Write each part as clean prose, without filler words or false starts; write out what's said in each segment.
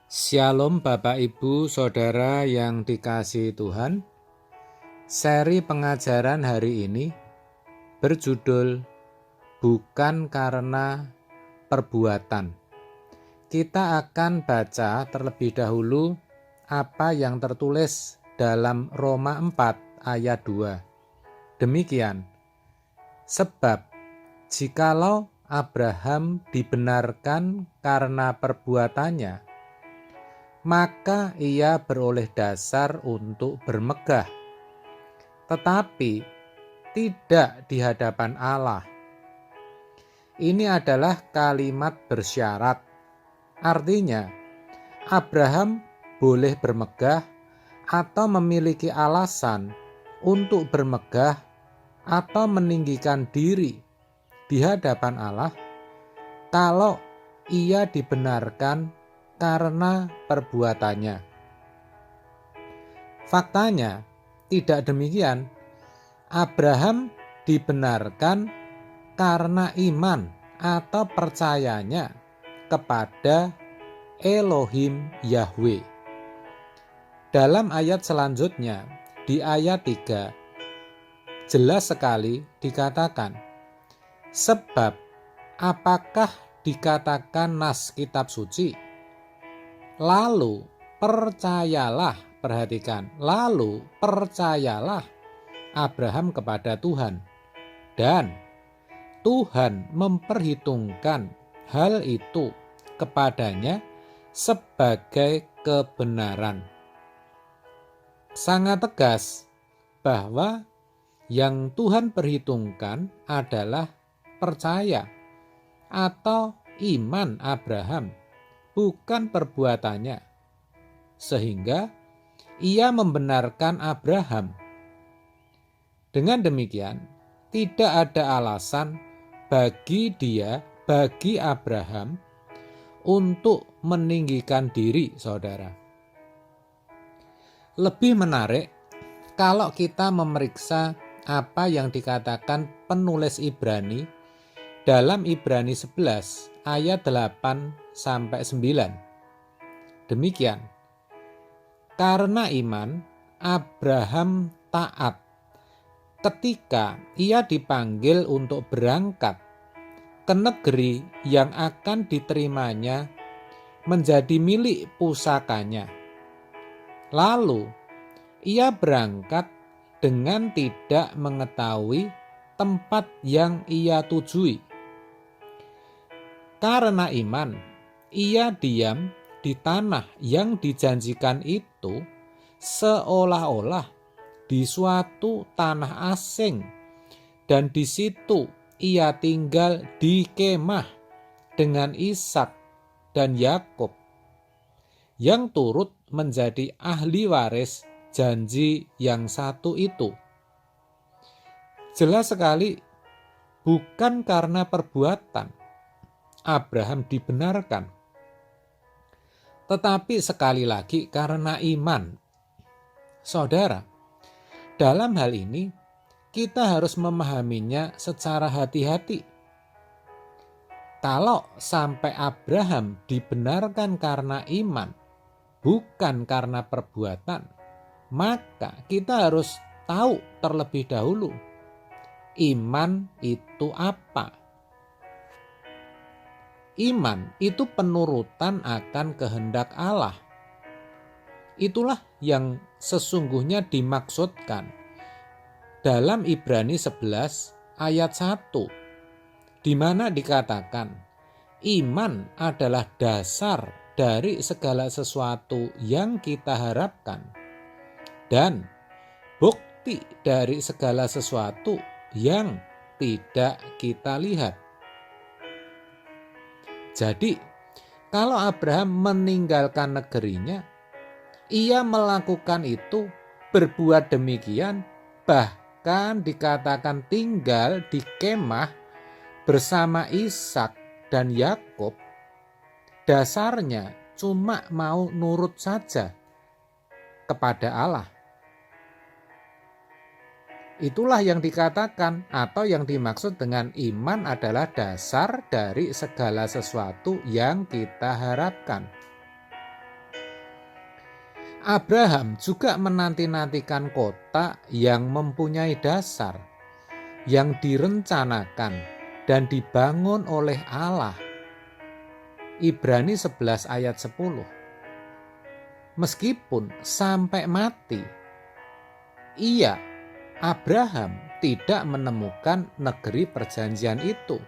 Shalom Bapak Ibu Saudara yang dikasihi Tuhan. Seri pengajaran hari ini berjudul Bukan Karena Perbuatan. Kita akan baca terlebih dahulu apa yang tertulis dalam Roma 4 ayat 2. Demikian, sebab jikalau Abraham dibenarkan karena perbuatannya, maka ia beroleh dasar untuk bermegah, tetapi tidak di hadapan Allah. Ini adalah kalimat bersyarat. Artinya, Abraham boleh bermegah atau memiliki alasan untuk bermegah atau meninggikan diri di hadapan Allah kalau ia dibenarkan karena perbuatannya. Faktanya tidak demikian. Abraham dibenarkan karena iman atau percayanya kepada Elohim Yahweh. Dalam ayat selanjutnya, di ayat 3, jelas sekali dikatakan, sebab apakah dikatakan nas kitab suci? Lalu percayalah, perhatikan, lalu percayalah Abraham kepada Tuhan, dan Tuhan memperhitungkan hal itu kepadanya sebagai kebenaran. Sangat tegas bahwa yang Tuhan perhitungkan adalah percaya atau iman Abraham, bukan perbuatannya, sehingga ia membenarkan Abraham. Dengan demikian, tidak ada alasan bagi Abraham untuk meninggikan diri, saudara. Lebih menarik kalau kita memeriksa apa yang dikatakan penulis Ibrani dalam Ibrani 11 ayat 8-9. Demikian, karena iman Abraham taat ketika ia dipanggil untuk berangkat ke negeri yang akan diterimanya menjadi milik pusakanya. Lalu ia berangkat dengan tidak mengetahui tempat yang ia tujui. Karena iman, ia diam di tanah yang dijanjikan itu seolah-olah di suatu tanah asing, dan di situ ia tinggal di kemah dengan Ishak dan Yakub yang turut menjadi ahli waris janji yang satu itu. Jelas sekali, bukan karena perbuatan Abraham dibenarkan, tetapi sekali lagi karena iman. Saudara, dalam hal ini kita harus memahaminya secara hati-hati. Kalau sampai Abraham dibenarkan karena iman, bukan karena perbuatan, maka kita harus tahu terlebih dahulu iman itu apa. Iman itu penurutan akan kehendak Allah. Itulah yang sesungguhnya dimaksudkan dalam Ibrani 11 ayat 1, di mana dikatakan iman adalah dasar dari segala sesuatu yang kita harapkan dan bukti dari segala sesuatu yang tidak kita lihat. Jadi, kalau Abraham meninggalkan negerinya, ia melakukan itu, berbuat demikian, bahkan dikatakan tinggal di kemah bersama Ishak dan Yakub, dasarnya cuma mau nurut saja kepada Allah. Itulah yang dikatakan atau yang dimaksud dengan iman adalah dasar dari segala sesuatu yang kita harapkan. Abraham juga menanti-nantikan kota yang mempunyai dasar, yang direncanakan dan dibangun oleh Allah. Ibrani 11 ayat 10. Meskipun sampai mati, Abraham tidak menemukan negeri perjanjian itu.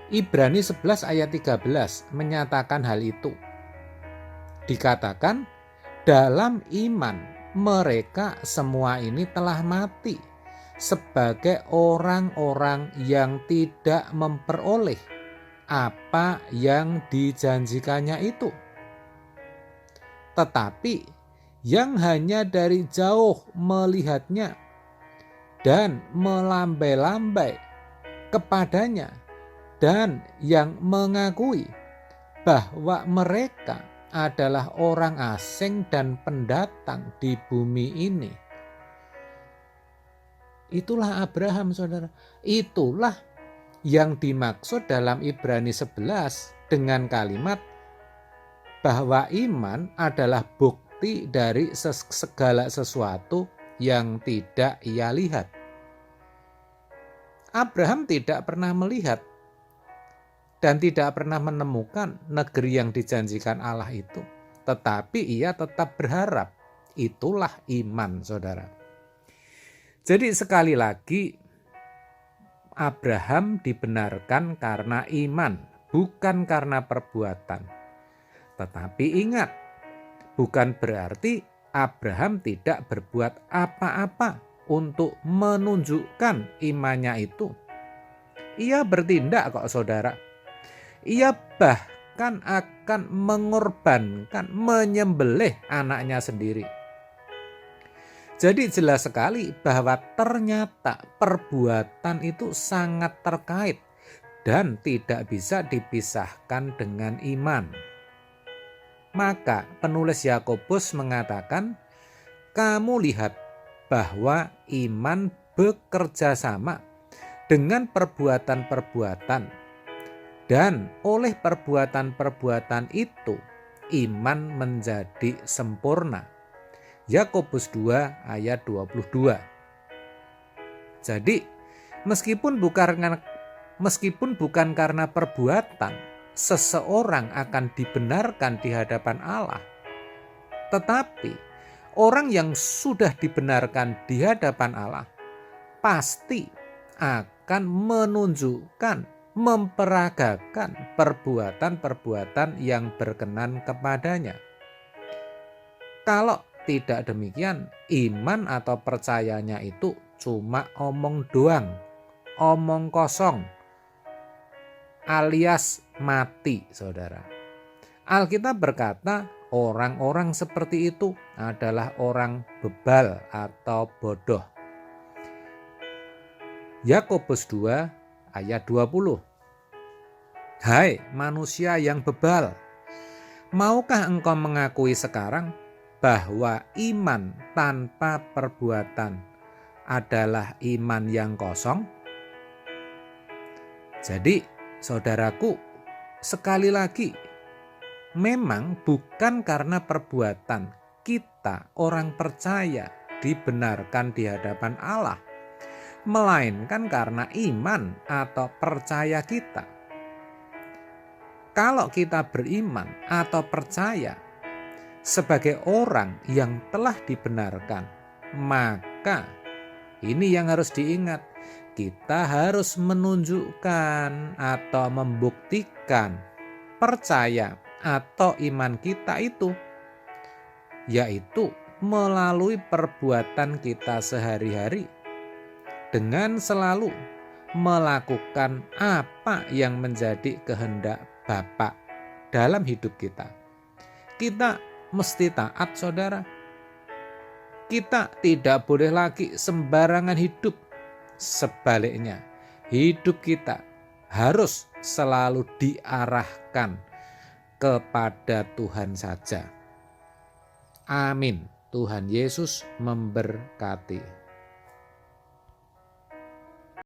Ibrani 11 ayat 13 menyatakan hal itu. Dikatakan, dalam iman mereka semua ini telah mati sebagai orang-orang yang tidak memperoleh apa yang dijanjikannya itu, tetapi yang hanya dari jauh melihatnya dan melambai-lambai kepadanya, dan yang mengakui bahwa mereka adalah orang asing dan pendatang di bumi ini. Itulah Abraham, saudara. Itulah yang dimaksud dalam Ibrani 11 dengan kalimat bahwa iman adalah bukti dari segala sesuatu yang tidak ia lihat. Abraham tidak pernah melihat dan tidak pernah menemukan negeri yang dijanjikan Allah itu, tetapi ia tetap berharap. Itulah iman, saudara. Jadi sekali lagi, Abraham dibenarkan karena iman, bukan karena perbuatan. Tetapi ingat, bukan berarti Abraham tidak berbuat apa-apa untuk menunjukkan imannya itu. Ia bertindak kok, saudara. Ia bahkan akan mengorbankan, menyembelih anaknya sendiri. Jadi jelas sekali bahwa ternyata perbuatan itu sangat terkait dan tidak bisa dipisahkan dengan iman. Maka penulis Yakobus mengatakan, kamu lihat bahwa iman bekerja sama dengan perbuatan-perbuatan, dan oleh perbuatan-perbuatan itu iman menjadi sempurna. Yakobus 2 ayat 22. Jadi meskipun bukan karena perbuatan seseorang akan dibenarkan di hadapan Allah, tetapi orang yang sudah dibenarkan di hadapan Allah pasti akan menunjukkan, memperagakan perbuatan-perbuatan yang berkenan kepadanya. Kalau tidak demikian, iman atau percayanya itu cuma omong doang, omong kosong, alias mati, saudara. Alkitab berkata, orang-orang seperti itu adalah orang bebal atau bodoh. Yakobus 2 ayat 20. Hai manusia yang bebal, maukah engkau mengakui sekarang bahwa iman tanpa perbuatan adalah iman yang kosong? Jadi, saudaraku, sekali lagi, memang bukan karena perbuatan kita orang percaya dibenarkan di hadapan Allah, melainkan karena iman atau percaya kita. Kalau kita beriman atau percaya sebagai orang yang telah dibenarkan, maka ini yang harus diingat, kita harus menunjukkan atau membuktikan percaya atau iman kita itu, yaitu melalui perbuatan kita sehari-hari, dengan selalu melakukan apa yang menjadi kehendak Bapa dalam hidup kita. Kita mesti taat, saudara. Kita tidak boleh lagi sembarangan hidup. Sebaliknya, hidup kita harus selalu diarahkan kepada Tuhan saja. Amin. Tuhan Yesus memberkati.